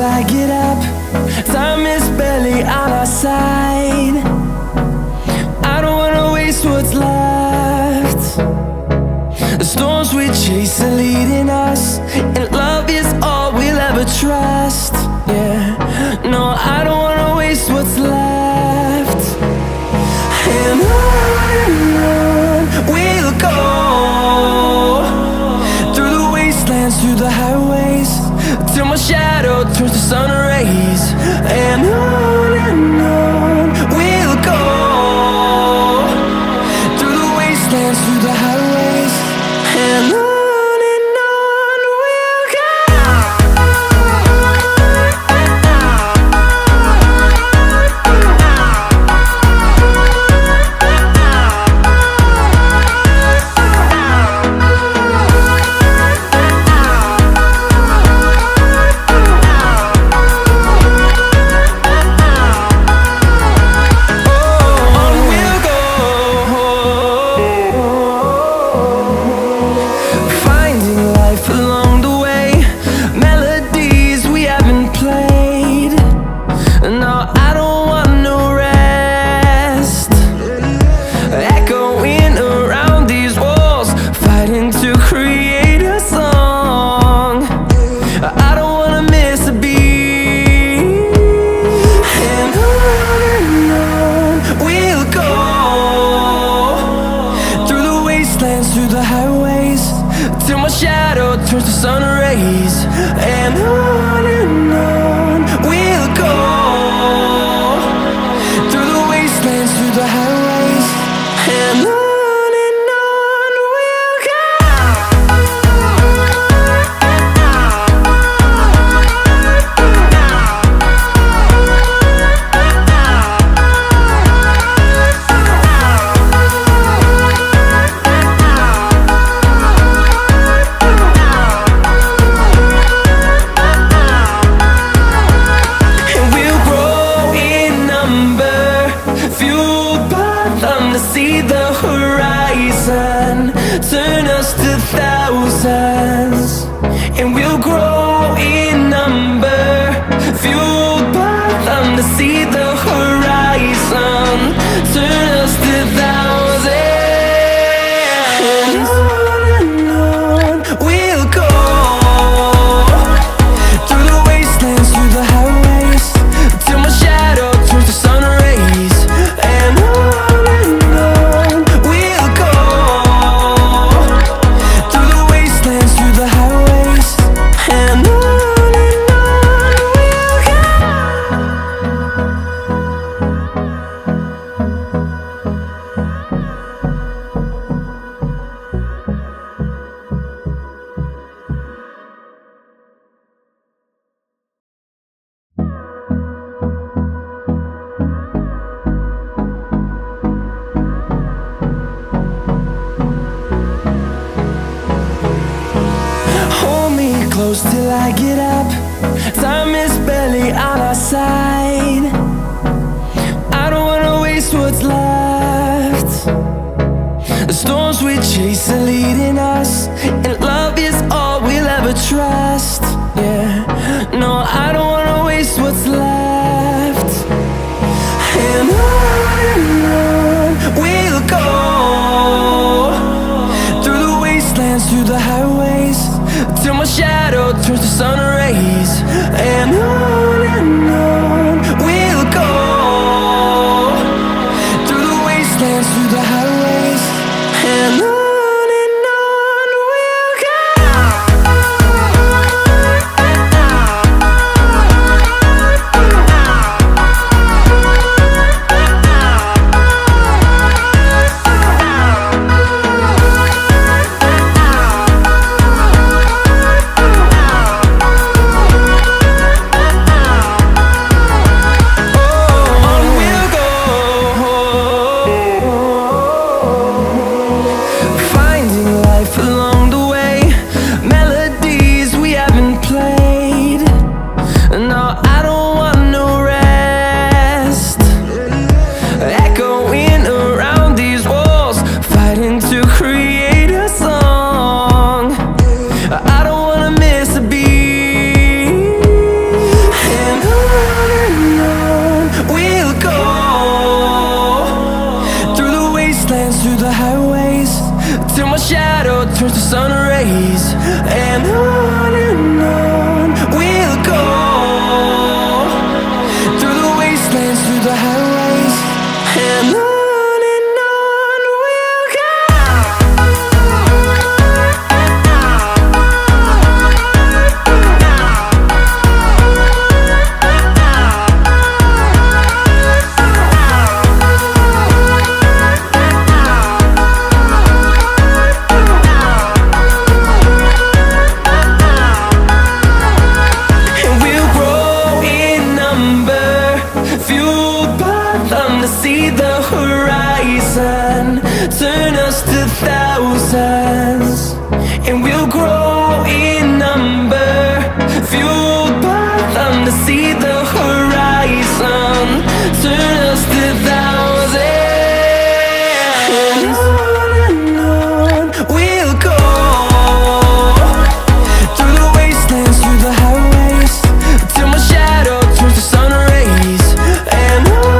till I get up. Time is barely on our side. I don't wanna waste what's left. The storms we chase are leading us, and love is all we'll ever trust. Yeah, no, I don't wanna waste what's left. And on we'll go, through the wastelands, through the highways, till my shadow turns to sun rays. And on we'll go, through the wastelands, through the highways, and on. Through the highways, till my shadow turns to sun rays. And on we'll go, through the wastelands, through the highways, and on. See the horizon turn us to thousands, and we'll grow in number, fueled by them to see the horizon turn us to thousands. And on we'll go, through the wastelands, through the highways, till my shadow turns to sun rays. And on close till I get up. Time is barely on our side. I don't wanna waste what's left. The storms we chase are leading us, and love is all we'll ever trust. Yeah, no, I don't wanna waste what's left. And on we'll go, through the wastelands, through the highways, till my shadow turns to sun rays. And on we'll go, through the wastelands, through the highways, and on. on we'll go, through the wastelands, through the highways, and on we'll go. See the horizon, turn us to thousands, and we'll grow in number, fueled by them to see the horizon, turn us to thousands, and on we'll go, through the wastelands, through the highways, till my shadow turns to sun rays, and on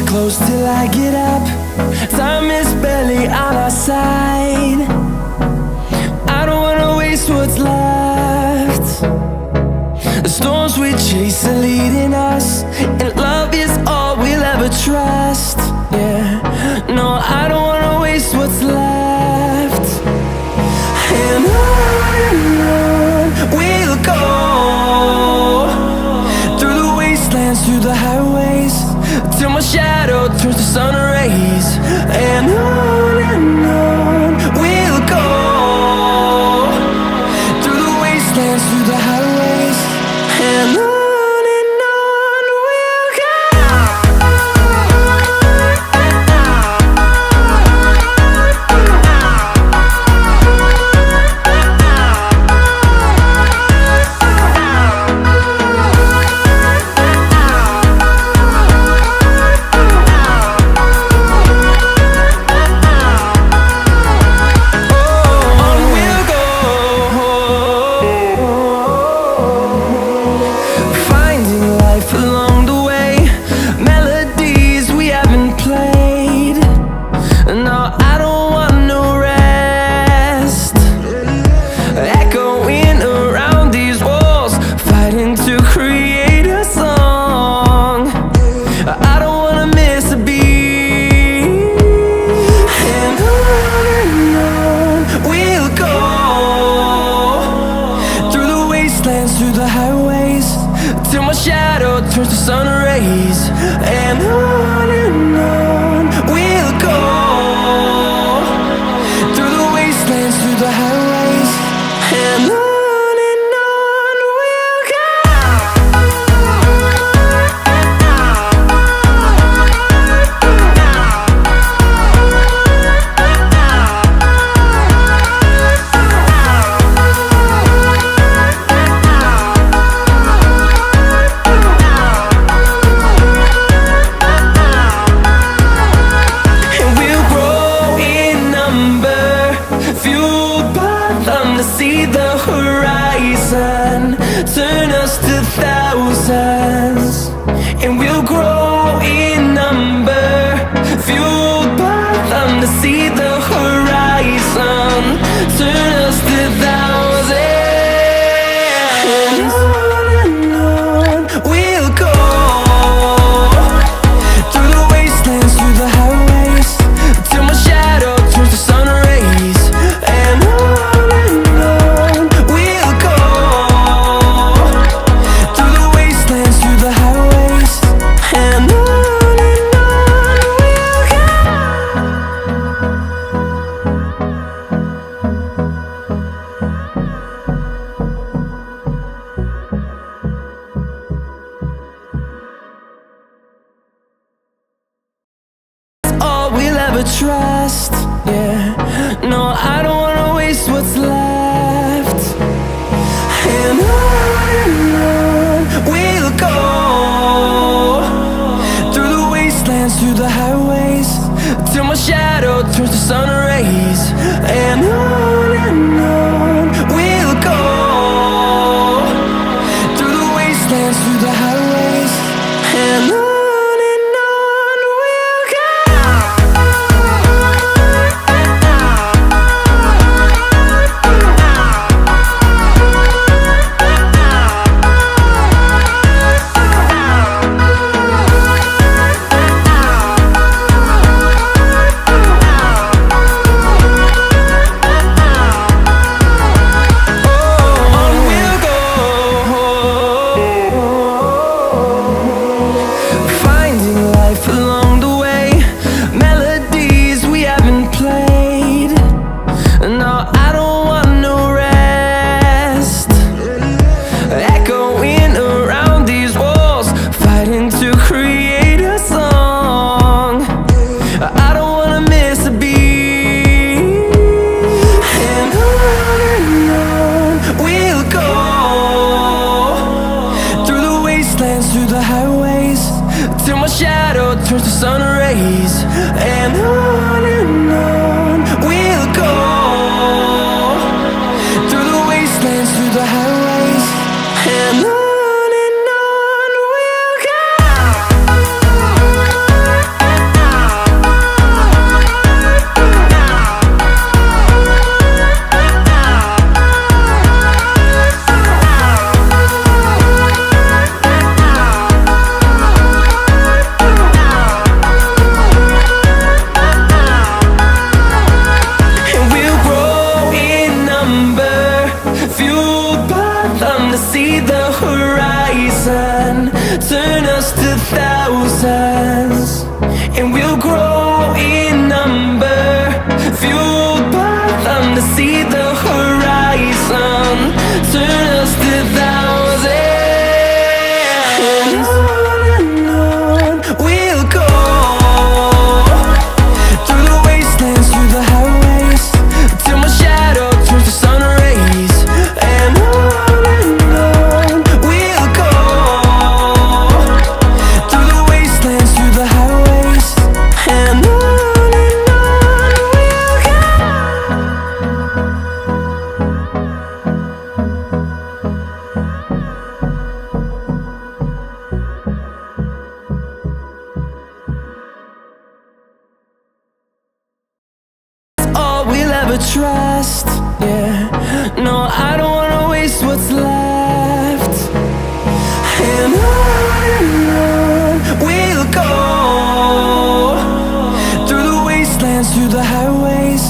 close till I get up. Time is barely on our side. I don't wanna waste what's left. The storms we chase are leading us, and love is all we'll ever trust. Yeah, no, I don't wanna waste what's left. And on we'll go, through the wastelands, through the highways, till my shadow turns to sun rays, and on we'll go, through the wastelands, through the highways, and on we'll go. Through the highways, till my shadow turns to sun rays, and on we'll go, through the wastelands, through the highways, and on we'll go. See the horizon, turn us to thousands, and we'll grow in number, fueled by them to see the horizon, turn us to thousands, and on we'll go, through the wastelands, through the highways, till my shadow turns to sun rays, and on we'll go. till my shadow turns to sun rays. And on we'll go, through the wastelands, through the highways. And on we'll go. See the horizon turn us to thousands, and we'll grow in number, fueled by them to see the horizon turn us to thousands. And on we'll go, through the wastelands, through the highways, till my shadow turns to sun rays. And on trust, yeah. No, I don't wanna waste what's left. And on we'll go, through the wastelands, through the highways,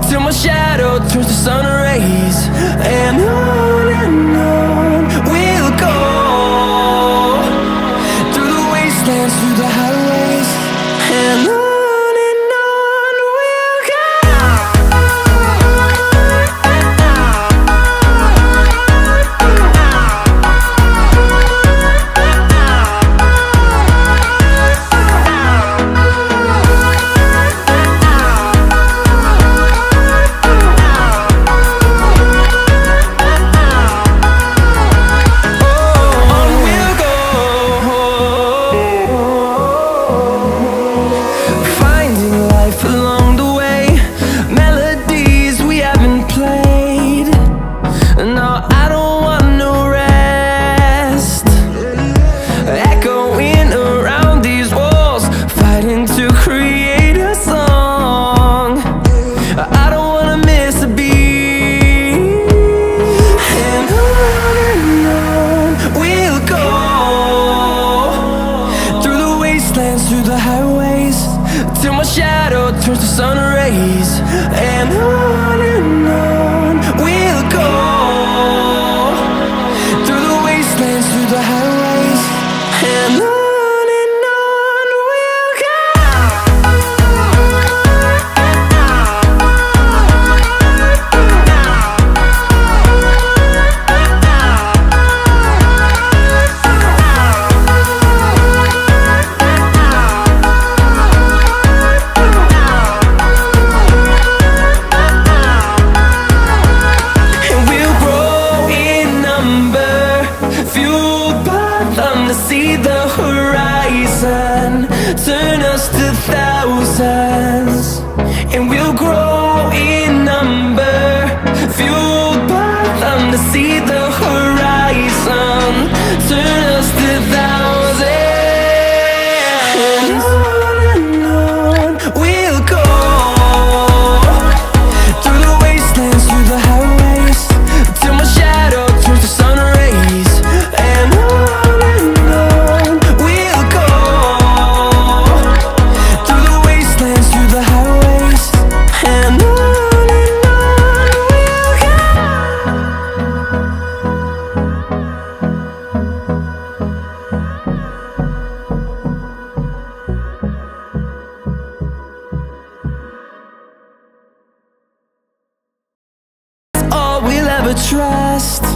till my shadow turns to sun rays. And on we'll go, through the wastelands, through the highways. And on. Through the highways, till my shadow turns to sun rays. And on we'll go, through the wastelands, through the highways. And on we'll go. See the horizon turn us to thousands, and we'll grow in number, fueled by them to see the horizon turn us to thousands. And on we'll go, through the wastelands, through the highways, till my shadow turns to sun rays. And trust.